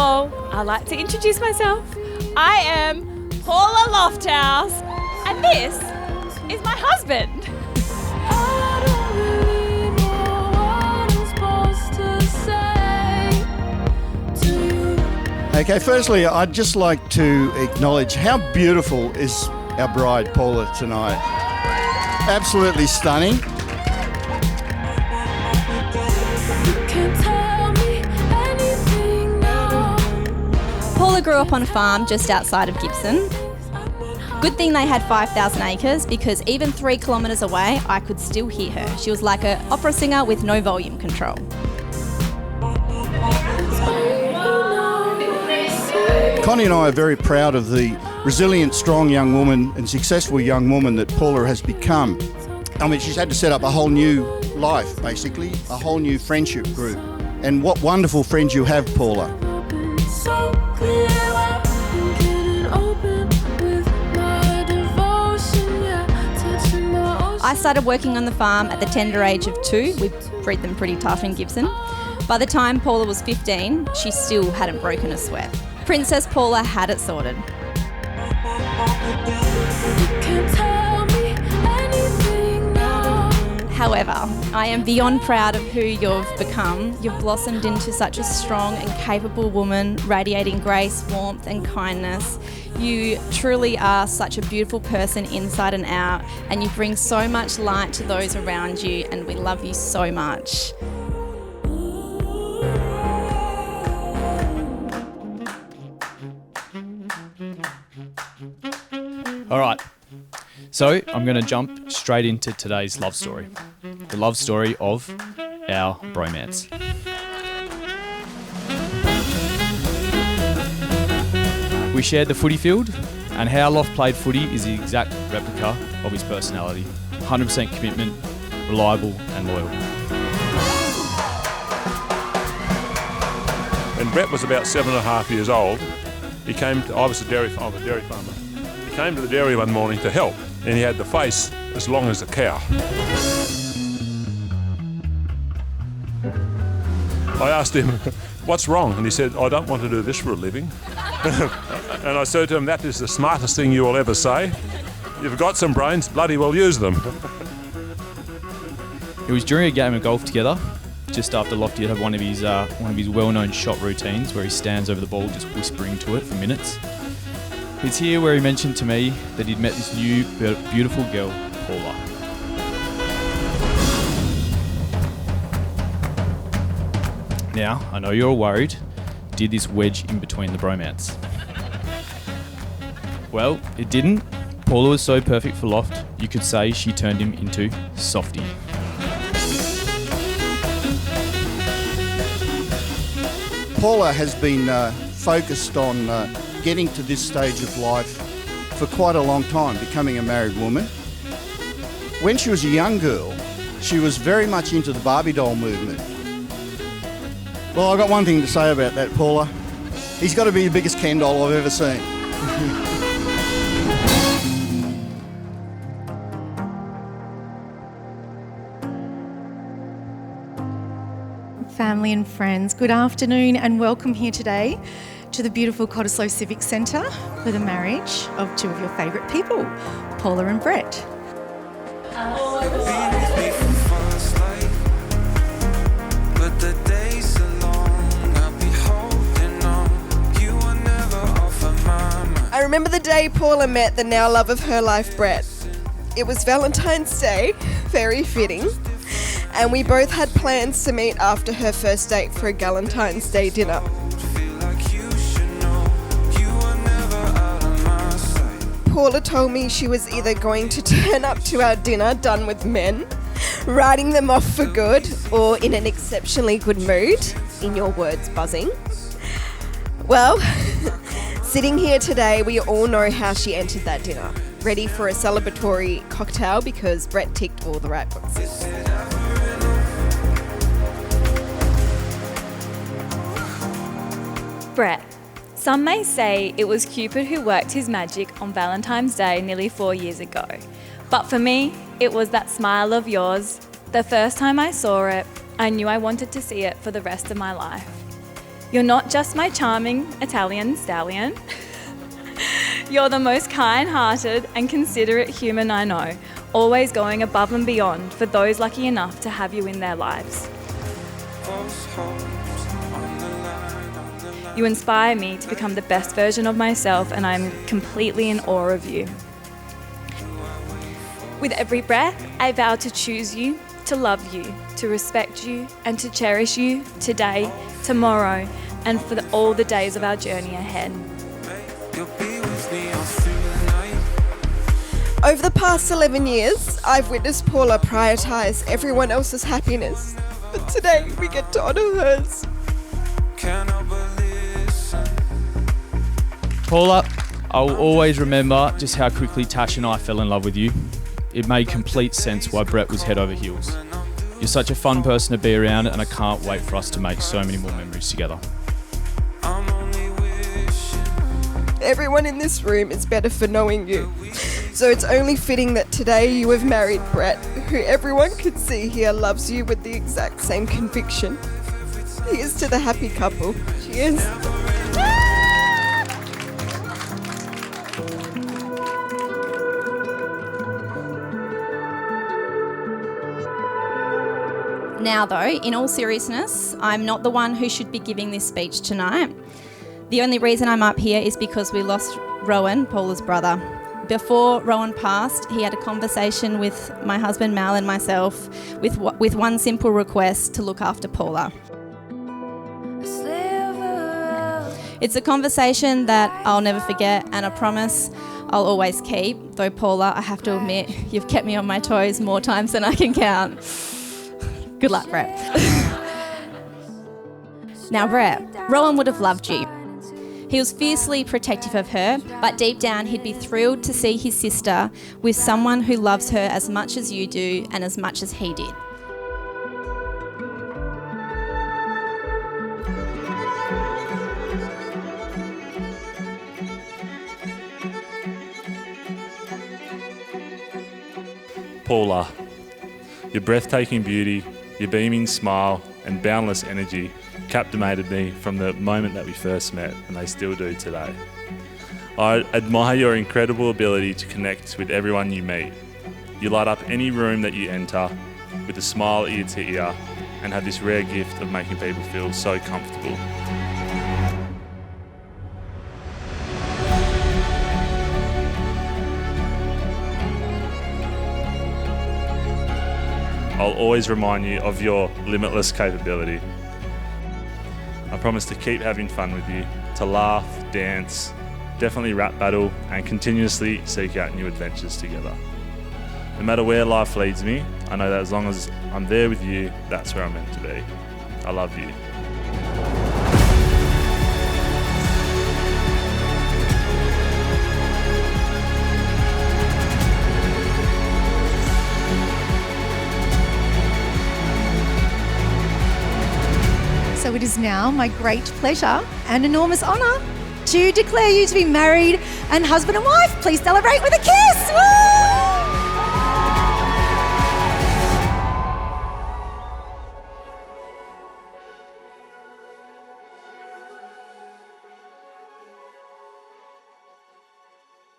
all, I'd like to introduce myself. I am Paula Lofthouse, and this is my husband. I don't really know what I'm supposed to say to you. Okay, firstly, I'd just like to acknowledge how beautiful is our bride, Paula, tonight. Absolutely stunning. Can't tell me anything now. Paula grew up on a farm just outside of Gibson. Good thing they had 5,000 acres because even 3 kilometres away, I could still hear her. She was like an opera singer with no volume control. Connie and I are very proud of the resilient, strong young woman and successful young woman that Paula has become. I mean, she's had to set up a whole new life, basically, a whole new friendship group. And what wonderful friends you have, Paula. So clear, I'm getting open with my devotion, yeah, touching my ocean. I started working on the farm at the tender age of 2. We breed them pretty tough in Gibson. By the time Paula was 15, she still hadn't broken a sweat. Princess Paula had it sorted. Can't tell me anything now. However, I am beyond proud of who you've become. You've blossomed into such a strong and capable woman, radiating grace, warmth and kindness. You truly are such a beautiful person inside and out, and you bring so much light to those around you, and we love you so much. All right, so I'm going to jump straight into today's love story. The love story of our bromance. We shared the footy field, and how Loft played footy is the exact replica of his personality. 100% commitment, reliable and loyal. When Brett was about 7.5 years old, I was a dairy farmer. He came to the dairy one morning to help, and he had the face as long as a cow. I asked him, "What's wrong?" And he said, "I don't want to do this for a living." And I said to him, "That is the smartest thing you will ever say. You've got some brains, bloody well use them." It was during a game of golf together, just after Lofty had one of his well-known shot routines where he stands over the ball just whispering to it for minutes. It's here where he mentioned to me that he'd met this new beautiful girl, Paula. Now, I know you're all worried. Did this wedge in between the bromance? Well, it didn't. Paula was so perfect for Loft, you could say she turned him into Softy. Paula has been focused on getting to this stage of life for quite a long time, becoming a married woman. When she was a young girl, she was very much into the Barbie doll movement. Well, I've got one thing to say about that, Paula. He's got to be the biggest Ken doll I've ever seen. Family and friends, good afternoon and welcome here today to the beautiful Cottesloe Civic Centre for the marriage of 2 of your favourite people, Paula and Brett. I remember the day Paula met the now love of her life, Brett. It was Valentine's Day, very fitting, and we both had plans to meet after her first date for a Galentine's Day dinner. Paula told me she was either going to turn up to our dinner done with men, writing them off for good, or in an exceptionally good mood, in your words, buzzing. Well, sitting here today, we all know how she entered that dinner, ready for a celebratory cocktail because Brett ticked all the right boxes. Brett. Some may say it was Cupid who worked his magic on Valentine's Day nearly 4 years ago. But for me, it was that smile of yours. The first time I saw it, I knew I wanted to see it for the rest of my life. You're not just my charming Italian stallion. You're the most kind-hearted and considerate human I know, always going above and beyond for those lucky enough to have you in their lives. You inspire me to become the best version of myself, and I'm completely in awe of you. With every breath, I vow to choose you, to love you, to respect you, and to cherish you today, tomorrow, and for all the days of our journey ahead. Over the past 11 years, I've witnessed Paula prioritise everyone else's happiness, but today we get to honour hers. Paula, I'll always remember just how quickly Tash and I fell in love with you. It made complete sense why Brett was head over heels. You're such a fun person to be around, and I can't wait for us to make so many more memories together. Everyone in this room is better for knowing you. So it's only fitting that today you have married Brett, who everyone can see here loves you with the exact same conviction. Here's to the happy couple. Cheers. Now though, in all seriousness, I'm not the one who should be giving this speech tonight. The only reason I'm up here is because we lost Rowan, Paula's brother. Before Rowan passed, he had a conversation with my husband Mal and myself with one simple request: to look after Paula. It's a conversation that I'll never forget, and I promise I'll always keep. Though Paula, I have to admit, you've kept me on my toes more times than I can count. Good luck, Brett. Now, Brett, Rowan would have loved you. He was fiercely protective of her, but deep down he'd be thrilled to see his sister with someone who loves her as much as you do and as much as he did. Paula, your breathtaking beauty, your beaming smile and boundless energy captivated me from the moment that we first met, and they still do today. I admire your incredible ability to connect with everyone you meet. You light up any room that you enter with a smile ear to ear and have this rare gift of making people feel so comfortable. I'll always remind you of your limitless capability. I promise to keep having fun with you, to laugh, dance, definitely rap battle, and continuously seek out new adventures together. No matter where life leads me, I know that as long as I'm there with you, that's where I'm meant to be. I love you. So it is now my great pleasure and enormous honour to declare you to be married and husband and wife. Please celebrate with a kiss. Woo!